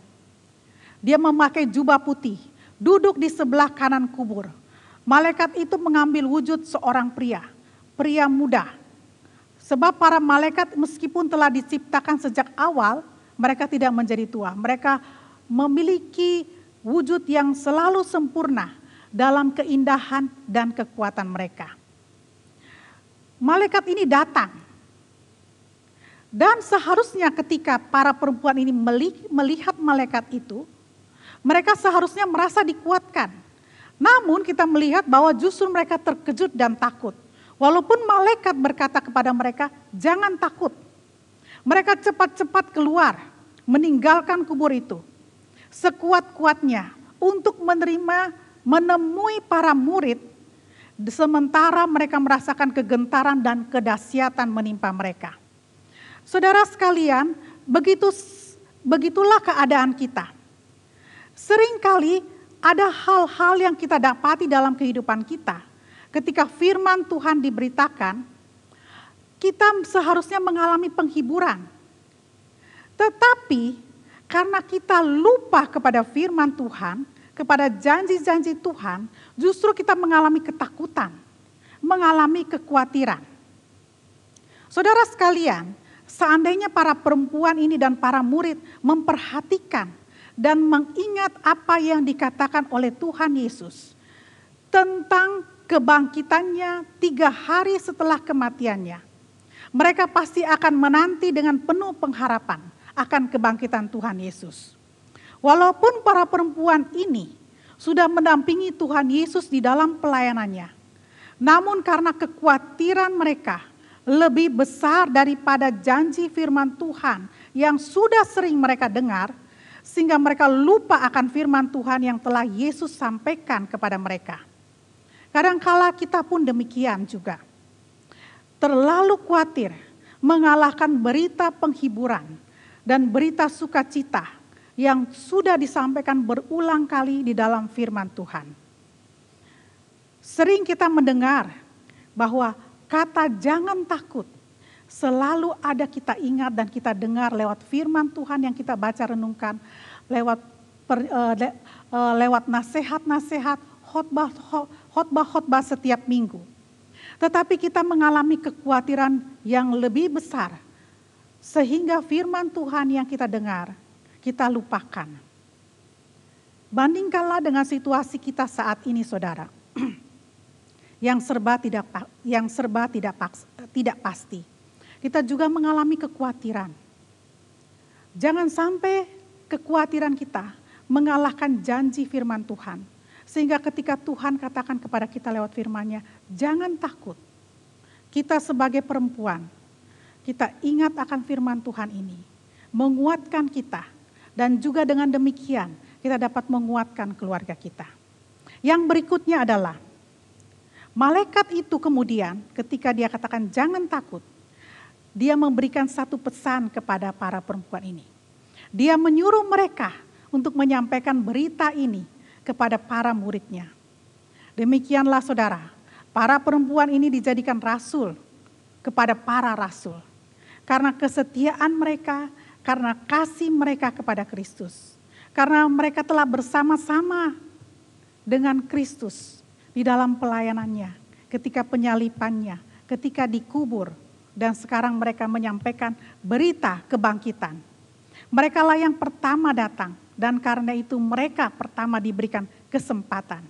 [SPEAKER 4] Dia memakai jubah putih, duduk di sebelah kanan kubur. Malaikat itu mengambil wujud seorang pria muda. Sebab para malaikat meskipun telah diciptakan sejak awal, mereka tidak menjadi tua. Mereka memiliki wujud yang selalu sempurna dalam keindahan dan kekuatan mereka. Malaikat ini datang. Dan seharusnya ketika para perempuan ini melihat malaikat itu, mereka seharusnya merasa dikuatkan. Namun kita melihat bahwa justru mereka terkejut dan takut. Walaupun malaikat berkata kepada mereka, jangan takut. Mereka cepat-cepat keluar, meninggalkan kubur itu. Sekuat-kuatnya untuk menemui para murid, sementara mereka merasakan kegentaran dan kedahsyatan menimpa mereka. Saudara sekalian, begitulah keadaan kita. Seringkali ada hal-hal yang kita dapati dalam kehidupan kita. Ketika firman Tuhan diberitakan, kita seharusnya mengalami penghiburan. Tetapi karena kita lupa kepada firman Tuhan, kepada janji-janji Tuhan, justru kita mengalami ketakutan, mengalami kekhawatiran. Saudara sekalian, seandainya para perempuan ini dan para murid memperhatikan dan mengingat apa yang dikatakan oleh Tuhan Yesus tentang kebangkitannya 3 hari setelah kematiannya, mereka pasti akan menanti dengan penuh pengharapan akan kebangkitan Tuhan Yesus. Walaupun para perempuan ini sudah mendampingi Tuhan Yesus di dalam pelayanannya, namun karena kekhawatiran mereka lebih besar daripada janji firman Tuhan yang sudah sering mereka dengar, sehingga mereka lupa akan firman Tuhan yang telah Yesus sampaikan kepada mereka. Kadangkala kita pun demikian juga. Terlalu khawatir mengalahkan berita penghiburan dan berita sukacita yang sudah disampaikan berulang kali di dalam firman Tuhan. Sering kita mendengar bahwa kata jangan takut selalu ada kita ingat dan kita dengar lewat firman Tuhan yang kita baca renungkan, lewat nasihat-nasihat, khotbah setiap minggu. Tetapi kita mengalami kekhawatiran yang lebih besar, sehingga firman Tuhan yang kita dengar, kita lupakan. Bandingkanlah dengan situasi kita saat ini, saudara, yang serba tidak pasti. Kita juga mengalami kekhawatiran. Jangan sampai kekhawatiran kita mengalahkan janji firman Tuhan. Sehingga ketika Tuhan katakan kepada kita lewat firman-Nya, jangan takut. Kita sebagai perempuan, kita ingat akan firman Tuhan ini. Menguatkan kita. Dan juga dengan demikian, kita dapat menguatkan keluarga kita. Yang berikutnya adalah, malaikat itu kemudian ketika dia katakan jangan takut, dia memberikan satu pesan kepada para perempuan ini. Dia menyuruh mereka untuk menyampaikan berita ini kepada para muridnya. Demikianlah saudara, para perempuan ini dijadikan rasul kepada para rasul. Karena kesetiaan mereka, karena kasih mereka kepada Kristus. Karena mereka telah bersama-sama dengan Kristus di dalam pelayanannya, ketika penyalipannya, ketika dikubur, dan sekarang mereka menyampaikan berita kebangkitan. Mereka lah yang pertama datang, dan karena itu mereka pertama diberikan kesempatan.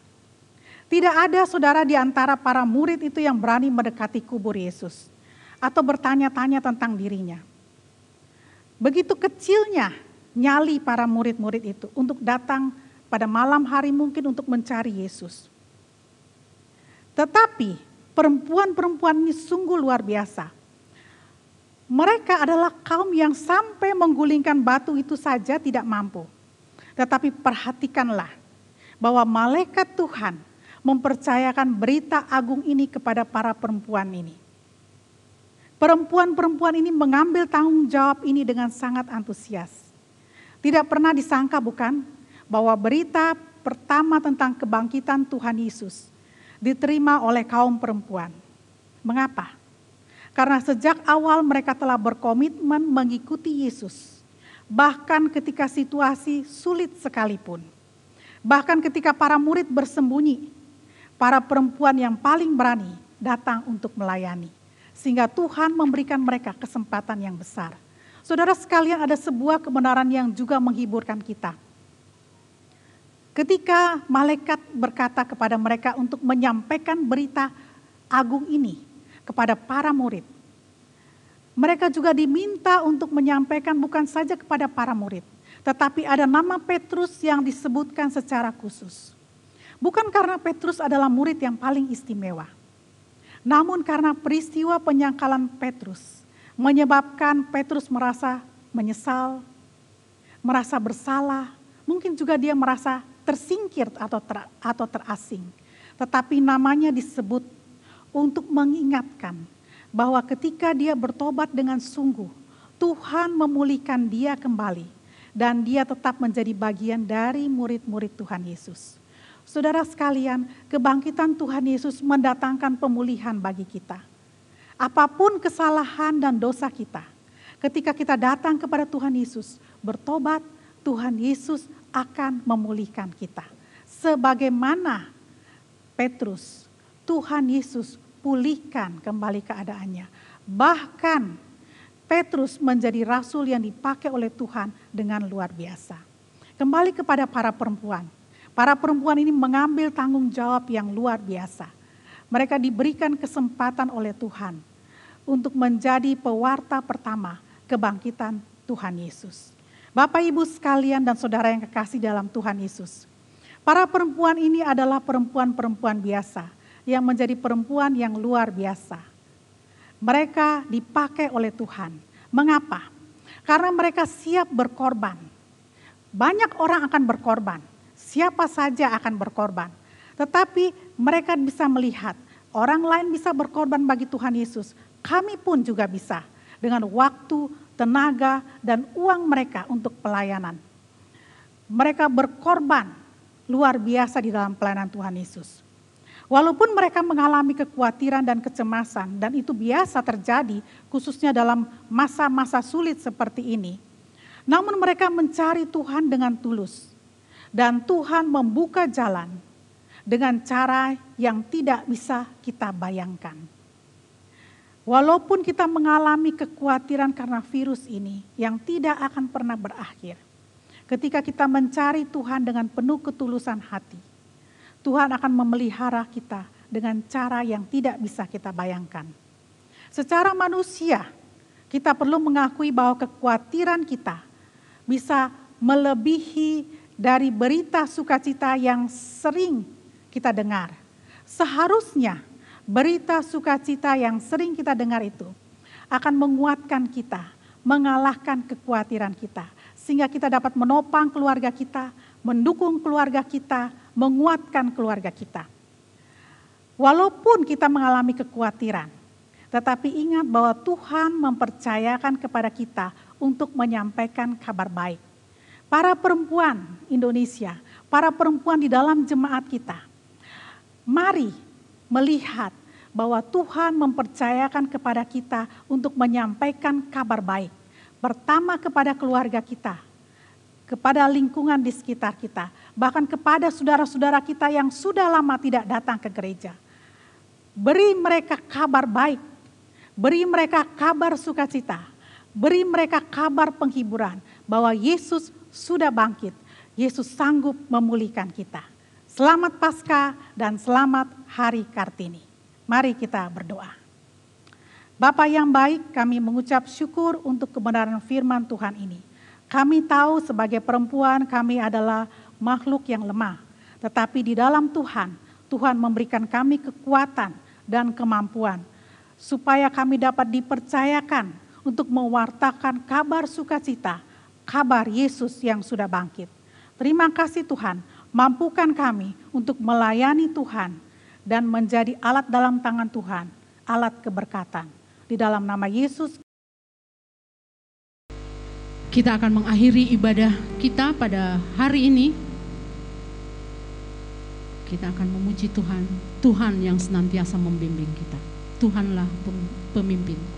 [SPEAKER 4] Tidak ada saudara di antara para murid itu yang berani mendekati kubur Yesus atau bertanya-tanya tentang dirinya. Begitu kecilnya nyali para murid-murid itu untuk datang pada malam hari mungkin untuk mencari Yesus. Tetapi perempuan-perempuan ini sungguh luar biasa. Mereka adalah kaum yang sampai menggulingkan batu itu saja tidak mampu. Tetapi perhatikanlah bahwa malaikat Tuhan mempercayakan berita agung ini kepada para perempuan ini. Perempuan-perempuan ini mengambil tanggung jawab ini dengan sangat antusias. Tidak pernah disangka bukan bahwa berita pertama tentang kebangkitan Tuhan Yesus diterima oleh kaum perempuan. Mengapa? Karena sejak awal mereka telah berkomitmen mengikuti Yesus. Bahkan ketika situasi sulit sekalipun. Bahkan ketika para murid bersembunyi, para perempuan yang paling berani datang untuk melayani. Sehingga Tuhan memberikan mereka kesempatan yang besar. Saudara sekalian, ada sebuah kebenaran yang juga menghiburkan kita. Ketika malaikat berkata kepada mereka untuk menyampaikan berita agung ini kepada para murid. Mereka juga diminta untuk menyampaikan bukan saja kepada para murid, tetapi ada nama Petrus yang disebutkan secara khusus. Bukan karena Petrus adalah murid yang paling istimewa, namun karena peristiwa penyangkalan Petrus menyebabkan Petrus merasa menyesal, merasa bersalah, mungkin juga dia merasa tersingkir atau terasing. Tetapi namanya disebut untuk mengingatkan bahwa ketika dia bertobat dengan sungguh, Tuhan memulihkan dia kembali dan dia tetap menjadi bagian dari murid-murid Tuhan Yesus. Saudara sekalian, kebangkitan Tuhan Yesus mendatangkan pemulihan bagi kita. Apapun kesalahan dan dosa kita, ketika kita datang kepada Tuhan Yesus, bertobat, Tuhan Yesus akan memulihkan kita. Sebagaimana Petrus, Tuhan Yesus pulihkan kembali keadaannya. Bahkan Petrus menjadi rasul yang dipakai oleh Tuhan dengan luar biasa. Kembali kepada para perempuan. Para perempuan ini mengambil tanggung jawab yang luar biasa. Mereka diberikan kesempatan oleh Tuhan untuk menjadi pewarta pertama kebangkitan Tuhan Yesus. Bapak, Ibu sekalian dan saudara yang kekasih dalam Tuhan Yesus. Para perempuan ini adalah perempuan-perempuan biasa yang menjadi perempuan yang luar biasa. Mereka dipakai oleh Tuhan. Mengapa? Karena mereka siap berkorban. Banyak orang akan berkorban. Siapa saja akan berkorban. Tetapi mereka bisa melihat orang lain bisa berkorban bagi Tuhan Yesus. Kami pun juga bisa dengan waktu, tenaga, dan uang mereka untuk pelayanan. Mereka berkorban luar biasa di dalam pelayanan Tuhan Yesus. Walaupun mereka mengalami kekhawatiran dan kecemasan, dan itu biasa terjadi khususnya dalam masa-masa sulit seperti ini. Namun mereka mencari Tuhan dengan tulus. Dan Tuhan membuka jalan dengan cara yang tidak bisa kita bayangkan. Walaupun kita mengalami kekhawatiran karena virus ini yang tidak akan pernah berakhir. Ketika kita mencari Tuhan dengan penuh ketulusan hati, Tuhan akan memelihara kita dengan cara yang tidak bisa kita bayangkan. Secara manusia, kita perlu mengakui bahwa kekhawatiran kita bisa melebihi dari berita sukacita yang sering kita dengar. Seharusnya berita sukacita yang sering kita dengar itu akan menguatkan kita, mengalahkan kekhawatiran kita. Sehingga kita dapat menopang keluarga kita, mendukung keluarga kita, menguatkan keluarga kita. Walaupun kita mengalami kekhawatiran, tetapi ingat bahwa Tuhan mempercayakan kepada kita untuk menyampaikan kabar baik. Para perempuan Indonesia, para perempuan di dalam jemaat kita, mari melihat bahwa Tuhan mempercayakan kepada kita untuk menyampaikan kabar baik. Pertama kepada keluarga kita, kepada lingkungan di sekitar kita, bahkan kepada saudara-saudara kita yang sudah lama tidak datang ke gereja. Beri mereka kabar baik, beri mereka kabar sukacita, beri mereka kabar penghiburan bahwa Yesus sudah bangkit, Yesus sanggup memulihkan kita. Selamat Paskah dan selamat Hari Kartini. Mari kita berdoa. Bapa yang baik, kami mengucap syukur untuk kebenaran firman Tuhan ini. Kami tahu sebagai perempuan kami adalah makhluk yang lemah. Tetapi di dalam Tuhan, Tuhan memberikan kami kekuatan dan kemampuan. Supaya kami dapat dipercayakan untuk mewartakan kabar sukacita, kabar Yesus yang sudah bangkit. Terima kasih Tuhan, Mampukan kami untuk melayani Tuhan dan menjadi alat dalam tangan Tuhan, alat keberkatan. Di dalam nama Yesus.
[SPEAKER 1] Kita akan mengakhiri ibadah kita pada hari ini. Kita akan memuji Tuhan, Tuhan yang senantiasa membimbing kita. Tuhanlah pemimpinku.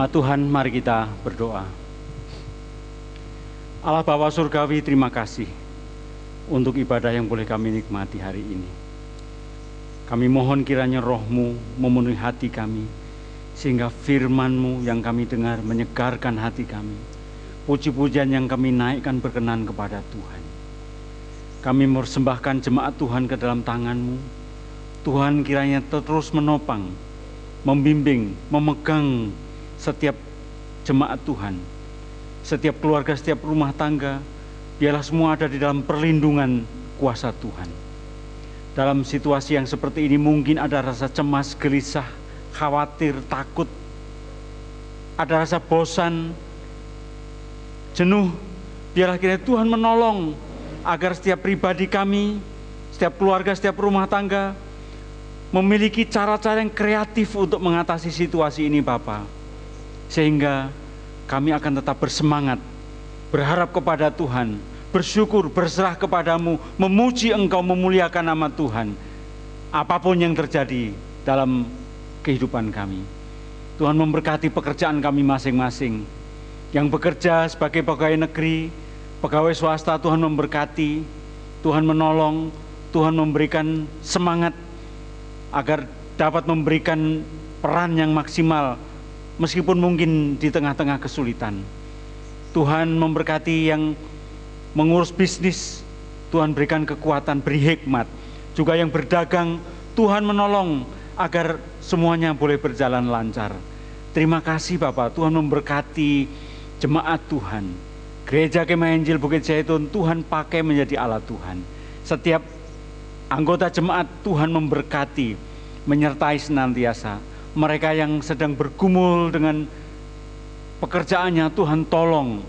[SPEAKER 3] Tuhan, mari kita berdoa. Allah Bapa Surgawi, terima kasih untuk ibadah yang boleh kami nikmati hari ini. Kami mohon kiranya Roh-Mu memenuhi hati kami, sehingga firman-Mu yang kami dengar menyegarkan hati kami. Puji-pujian yang kami naikkan berkenan kepada Tuhan. Kami mempersembahkan jemaat Tuhan ke dalam tangan-Mu. Tuhan kiranya terus menopang, membimbing, memegang setiap jemaat Tuhan, setiap keluarga, setiap rumah tangga, biarlah semua ada di dalam perlindungan kuasa Tuhan. Dalam situasi yang seperti ini mungkin ada rasa cemas, gelisah, khawatir, takut, ada rasa bosan, jenuh. Biarlah kiranya Tuhan menolong agar setiap pribadi kami, setiap keluarga, setiap rumah tangga memiliki cara-cara yang kreatif untuk mengatasi situasi ini, Bapa. Sehingga kami akan tetap bersemangat, berharap kepada Tuhan, bersyukur, berserah kepadamu, memuji Engkau, memuliakan nama Tuhan. Apapun yang terjadi dalam kehidupan kami. Tuhan memberkati pekerjaan kami masing-masing. Yang bekerja sebagai pegawai negeri, pegawai swasta, Tuhan memberkati, Tuhan menolong, Tuhan memberikan semangat agar dapat memberikan peran yang maksimal meskipun mungkin di tengah-tengah kesulitan. Tuhan memberkati yang mengurus bisnis, Tuhan berikan kekuatan, beri hikmat. Juga yang berdagang, Tuhan menolong agar semuanya boleh berjalan lancar. Terima kasih Bapak, Tuhan memberkati jemaat Tuhan. Gereja Kemah Injil Bukit Zaitun, Tuhan pakai menjadi alat Tuhan. Setiap anggota jemaat Tuhan memberkati, menyertai senantiasa. Mereka yang sedang bergumul dengan pekerjaannya, Tuhan tolong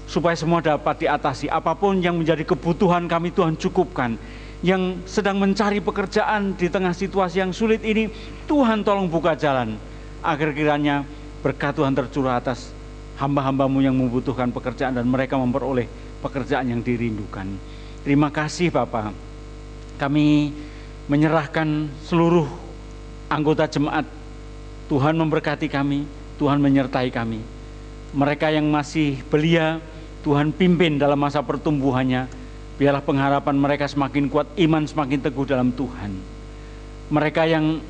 [SPEAKER 3] supaya semua dapat diatasi. Apapun yang menjadi kebutuhan kami, Tuhan cukupkan. Yang sedang mencari pekerjaan di tengah situasi yang sulit ini, Tuhan tolong buka jalan agar kiranya berkat Tuhan tercurah atas hamba-hambamu yang membutuhkan pekerjaan dan mereka memperoleh pekerjaan yang dirindukan. Terima kasih Bapak. Kami menyerahkan seluruh anggota jemaat. Tuhan memberkati kami, Tuhan menyertai kami. Mereka yang masih belia, Tuhan pimpin dalam masa pertumbuhannya. Biarlah pengharapan mereka semakin kuat, iman semakin teguh dalam Tuhan. Mereka yang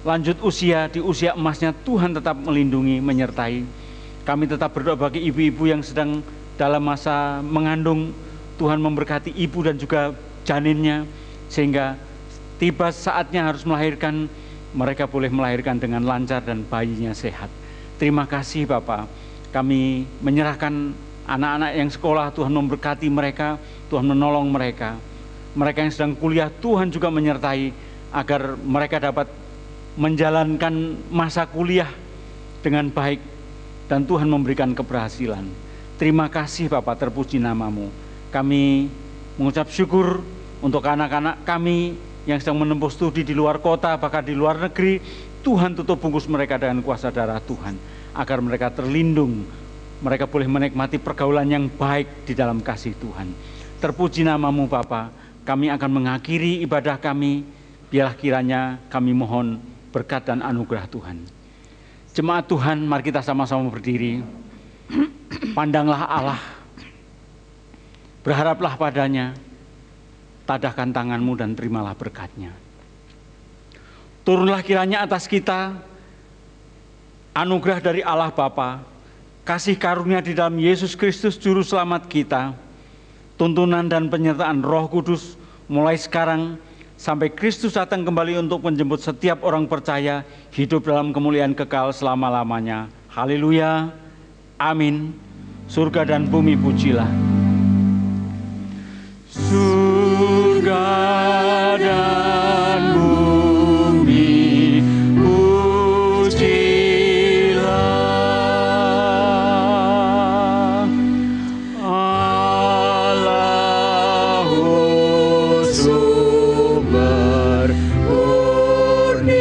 [SPEAKER 3] lanjut usia, di usia emasnya, Tuhan tetap melindungi, menyertai. Kami tetap berdoa bagi ibu-ibu yang sedang dalam masa mengandung. Tuhan memberkati ibu dan juga janinnya, sehingga tiba saatnya harus melahirkan, mereka boleh melahirkan dengan lancar dan bayinya sehat. Terima kasih Bapak. Kami menyerahkan Anak-anak yang sekolah, Tuhan memberkati mereka, Tuhan menolong mereka. Mereka yang sedang kuliah, Tuhan juga menyertai agar mereka dapat menjalankan masa kuliah dengan baik dan Tuhan memberikan keberhasilan. Terima kasih Bapa, terpuji namamu. Kami mengucap syukur untuk anak-anak kami yang sedang menempuh studi di luar kota, bahkan di luar negeri. Tuhan tutup bungkus mereka dengan kuasa darah Tuhan, agar mereka terlindung. Mereka boleh menikmati pergaulan yang baik di dalam kasih Tuhan. Terpuji namamu Bapa. Kami akan mengakhiri ibadah kami. Biarlah kiranya kami mohon berkat dan anugerah Tuhan. Jemaat Tuhan, mari kita sama-sama berdiri. Pandanglah Allah, berharaplah padanya, tadahkan tanganmu dan terimalah berkat-Nya. Turunlah kiranya atas kita anugerah dari Allah Bapa, kasih karunia di dalam Yesus Kristus Juru Selamat kita, tuntunan dan penyertaan Roh Kudus mulai sekarang sampai Kristus datang kembali untuk menjemput setiap orang percaya hidup dalam kemuliaan kekal selama-lamanya. Haleluya, amin. Surga dan bumi pujilah. Surga dan bumi pujilah. Allahu sumber kurnia.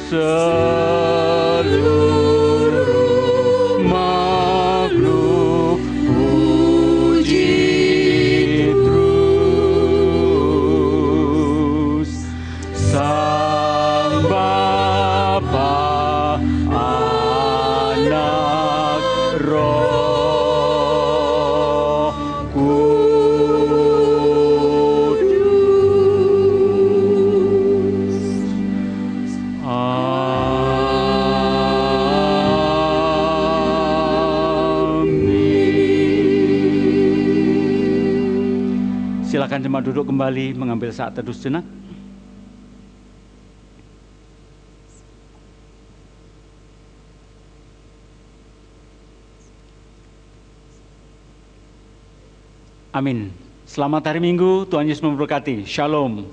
[SPEAKER 3] Seluruh makhluk puji terus Sang Bapa, Anak, Roh Kudus. Silakan jemaat duduk kembali, mengambil saat teduh sejenak. Amin. Selamat hari Minggu, Tuhan Yesus memberkati. Shalom.